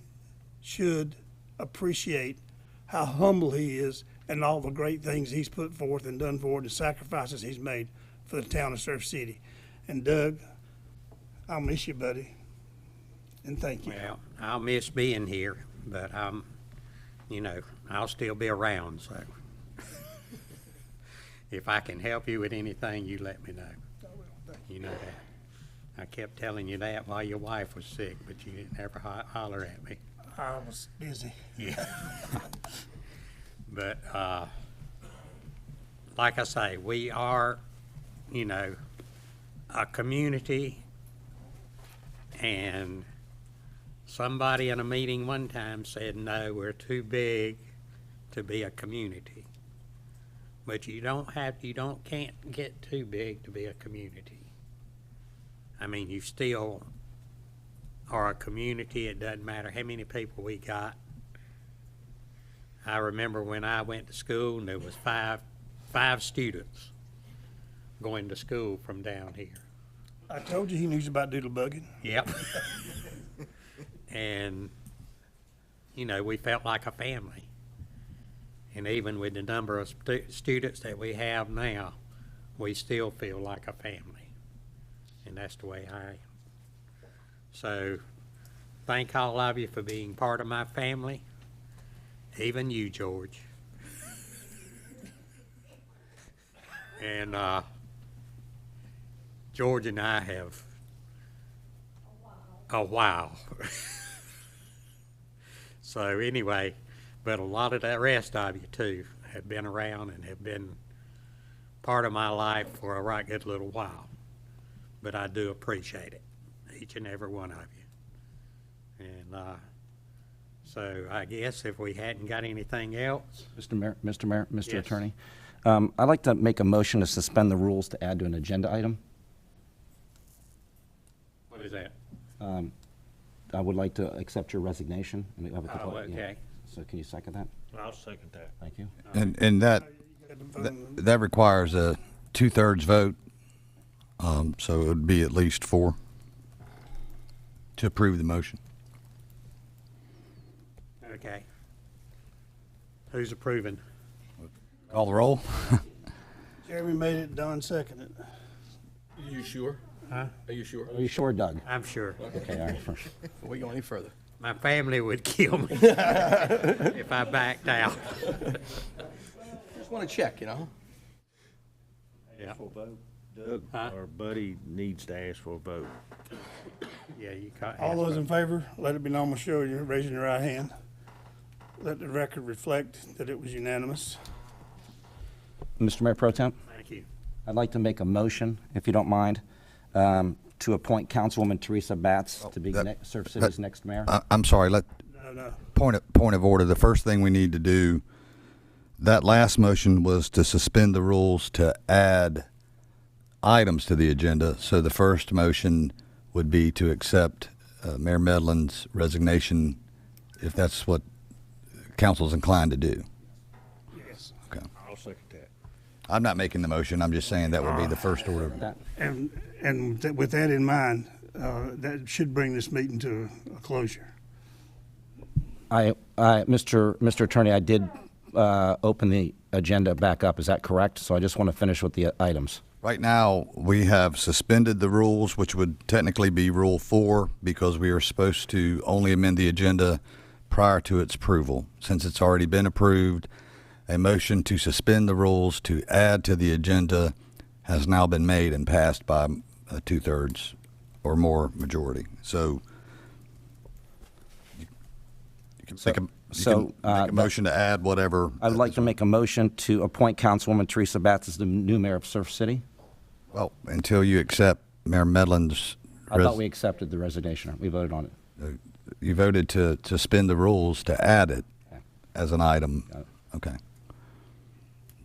[SPEAKER 2] should appreciate how humble he is and all the great things he's put forth and done for it, the sacrifices he's made for the town of Surf City. And Doug, I'll miss you, buddy, and thank you.
[SPEAKER 1] Well, I'll miss being here, but I'll still be around, so if I can help you with anything, you let me know. You know that. I kept telling you that while your wife was sick, but you didn't ever holler at me.
[SPEAKER 2] I was busy.
[SPEAKER 1] Yeah. But like I say, we are, a community, and somebody in a meeting one time said, no, we're too big to be a community. But you can't get too big to be a community. I mean, you still are a community. It doesn't matter how many people we got. I remember when I went to school and there was five students going to school from down here.
[SPEAKER 2] I told you he knew about doodle bugging.
[SPEAKER 1] Yep. And, we felt like a family. And even with the number of students that we have now, we still feel like a family. And that's the way I am. So, thank all of you for being part of my family. Even you, George. And George and I have a while. So anyway, but a lot of the rest of you too have been around and have been part of my life for a right good little while. But I do appreciate it, each and every one of you. And so I guess if we hadn't got anything else.
[SPEAKER 14] Mr. Mayor, Mr.
[SPEAKER 1] Yes.
[SPEAKER 14] Attorney, I'd like to make a motion to suspend the rules to add to an agenda item.
[SPEAKER 1] What is that?
[SPEAKER 14] I would like to accept your resignation. And we have a couple-
[SPEAKER 1] Oh, okay.
[SPEAKER 14] yeah. So can you second that?
[SPEAKER 3] I'll second that.
[SPEAKER 14] Thank you.
[SPEAKER 8] And that requires a 2/3 vote, so it would be at least 4 to approve the motion.
[SPEAKER 1] Okay. Who's approving?
[SPEAKER 8] Call the roll.
[SPEAKER 2] Jeremy made it, Don seconded it.
[SPEAKER 7] Are you sure?
[SPEAKER 1] Huh?
[SPEAKER 7] Are you sure?
[SPEAKER 14] Are you sure, Doug?
[SPEAKER 1] I'm sure.
[SPEAKER 14] Okay, all right.
[SPEAKER 7] Before we go any further.
[SPEAKER 1] My family would kill me if I backed out.
[SPEAKER 7] Just want to check,
[SPEAKER 1] Yeah.
[SPEAKER 3] For a vote. Doug,
[SPEAKER 1] Huh?
[SPEAKER 3] our buddy needs to ask for a vote.
[SPEAKER 1] Yeah, you can't.
[SPEAKER 2] All those in favor, let it be known by show of you raising your right hand. Let the record reflect that it was unanimous.
[SPEAKER 14] Mr. Mayor Pro Tem,
[SPEAKER 1] Thank you.
[SPEAKER 14] I'd like to make a motion, if you don't mind, to to appoint Councilwoman Teresa Batts to be Surf City's next mayor.
[SPEAKER 8] I'm sorry,
[SPEAKER 2] No.
[SPEAKER 8] point of order. The first thing we need to do, that last motion was to suspend the rules to add items to the agenda. So the first motion would be to accept Mayor Medlin's resignation, if that's what council's inclined to do.
[SPEAKER 2] Yes.
[SPEAKER 8] Okay.
[SPEAKER 3] I'll second that.
[SPEAKER 8] I'm not making the motion. I'm just saying that would be the first order.
[SPEAKER 2] With that in mind, that should bring this meeting to a closure.
[SPEAKER 14] Mr. Attorney, I did open the agenda back up. Is that correct? So I just want to finish with the items.
[SPEAKER 8] Right now, we have suspended the rules, which would technically be Rule 4, because we are supposed to only amend the agenda prior to its approval. Since it's already been approved, a motion to suspend the rules to add to the agenda has now been made and passed by a 2/3 or more majority. So you can make a motion to add whatever.
[SPEAKER 14] I would like to make a motion to appoint Councilwoman Teresa Batts as the new mayor of Surf City.
[SPEAKER 8] Well, until you accept Mayor Medlin's.
[SPEAKER 14] I thought we accepted the resignation. We voted on it.
[SPEAKER 8] You voted to suspend the rules to add it as an item.
[SPEAKER 14] Got it.
[SPEAKER 8] Okay.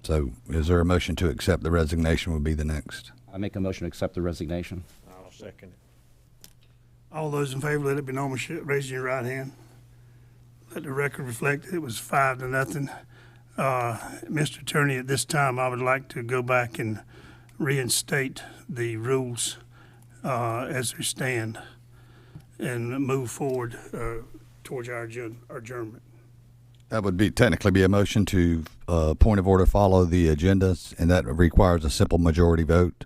[SPEAKER 8] So is there a motion to accept the resignation would be the next?
[SPEAKER 14] I make a motion to accept the resignation.
[SPEAKER 3] I'll second it.
[SPEAKER 2] All those in favor, let it be known by raising your right hand. Let the record reflect it was 5-0. Mr. Attorney, at this time, I would like to go back and reinstate the rules as they stand and move forward towards our adjournment.
[SPEAKER 8] That would be technically be a motion to point of order follow the agendas, and that requires a simple majority vote.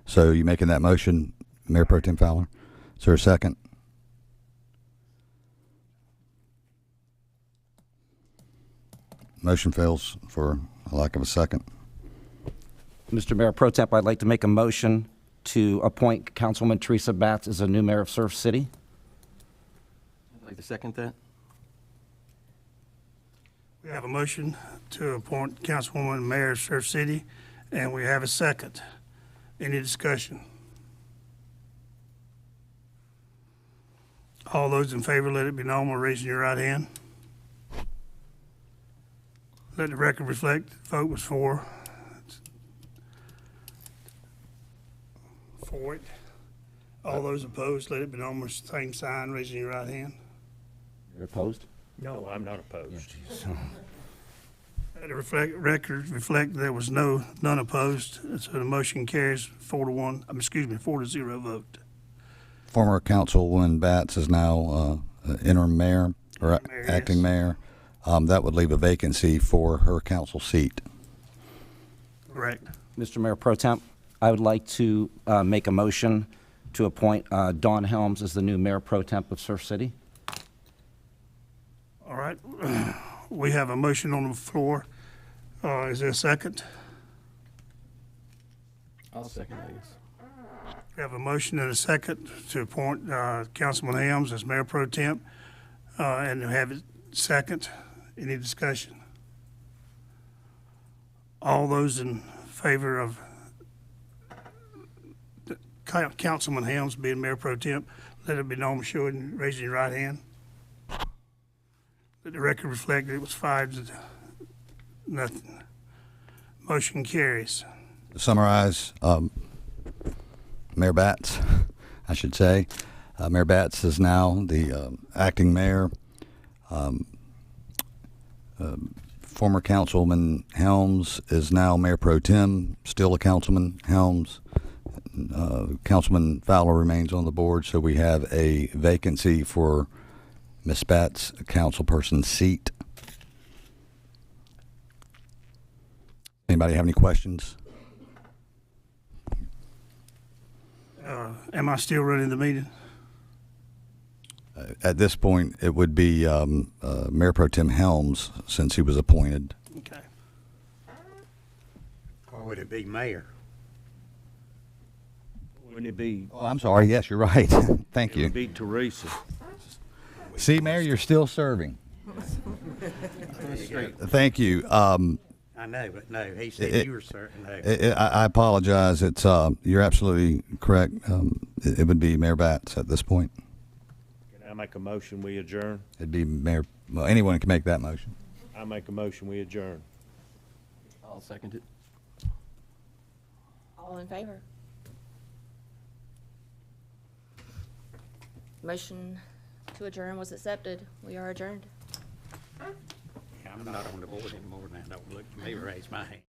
[SPEAKER 8] So you making that motion, Mayor Pro Tem Fowler? Is there a second? Motion fails for a lack of a second.
[SPEAKER 14] Mr. Mayor Pro Temp, I'd like to make a motion to appoint Councilwoman Teresa Batts as a new mayor of Surf City.
[SPEAKER 7] I'd like to second that.
[SPEAKER 2] We have a motion to appoint Councilwoman Mayor of Surf City, and we have a second. Any discussion? All those in favor, let it be known by raising your right hand. Let the record reflect, the vote was for it. All those opposed, let it be known by the same sign, raising your right hand.
[SPEAKER 14] You're opposed?
[SPEAKER 3] No, I'm not opposed.
[SPEAKER 2] Let the record reflect there was none opposed, so the motion carries 4-0 vote.
[SPEAKER 8] Former Councilwoman Batts is now interim mayor or
[SPEAKER 2] Mayor,
[SPEAKER 8] acting
[SPEAKER 2] yes.
[SPEAKER 8] mayor. That would leave a vacancy for her council seat.
[SPEAKER 2] Correct.
[SPEAKER 14] Mr. Mayor Pro Temp, I would like to make a motion to appoint Dawn Helms as the new Mayor Pro Temp of Surf City.
[SPEAKER 2] All right. We have a motion on the floor. Is there a second?
[SPEAKER 7] I'll second that.
[SPEAKER 2] We have a motion and a second to appoint Councilman Helms as Mayor Pro Temp, and to have it second. Any discussion? All those in favor of Councilman Helms being Mayor Pro Temp, let it be known by showing, raising your right hand. Let the record reflect that it was 5-0. Motion carries.
[SPEAKER 8] To summarize, Mayor Batts, I should say, Mayor Batts is now the acting mayor. Former Councilman Helms is now Mayor Pro Tem, still a Councilman Helms. Councilman Fowler remains on the board, so we have a vacancy for Ms. Batts' councilperson seat. Anybody have any questions?
[SPEAKER 2] Am I still running the meeting?
[SPEAKER 8] At this point, it would be Mayor Pro Tem Helms, since he was appointed.
[SPEAKER 2] Okay.
[SPEAKER 1] Or would it be mayor?
[SPEAKER 3] Wouldn't it be,
[SPEAKER 8] Oh, I'm sorry. Yes, you're right. Thank
[SPEAKER 3] it would
[SPEAKER 8] you.
[SPEAKER 3] be Teresa?
[SPEAKER 8] See, Mayor, you're still serving. Thank you.
[SPEAKER 1] I I know, but no, he said you were certain, no.
[SPEAKER 8] I apologize. It's, you're absolutely correct. It would be Mayor Batts at this point.
[SPEAKER 3] Can I make a motion, we adjourn?
[SPEAKER 8] It'd be Mayor, well, anyone can make that motion.
[SPEAKER 3] I make a motion, we adjourn.
[SPEAKER 7] I'll second it.
[SPEAKER 4] All in favor? Motion to adjourn was accepted. We are adjourned.
[SPEAKER 1] I'm not on the board anymore now. Don't look at me, raise my hand.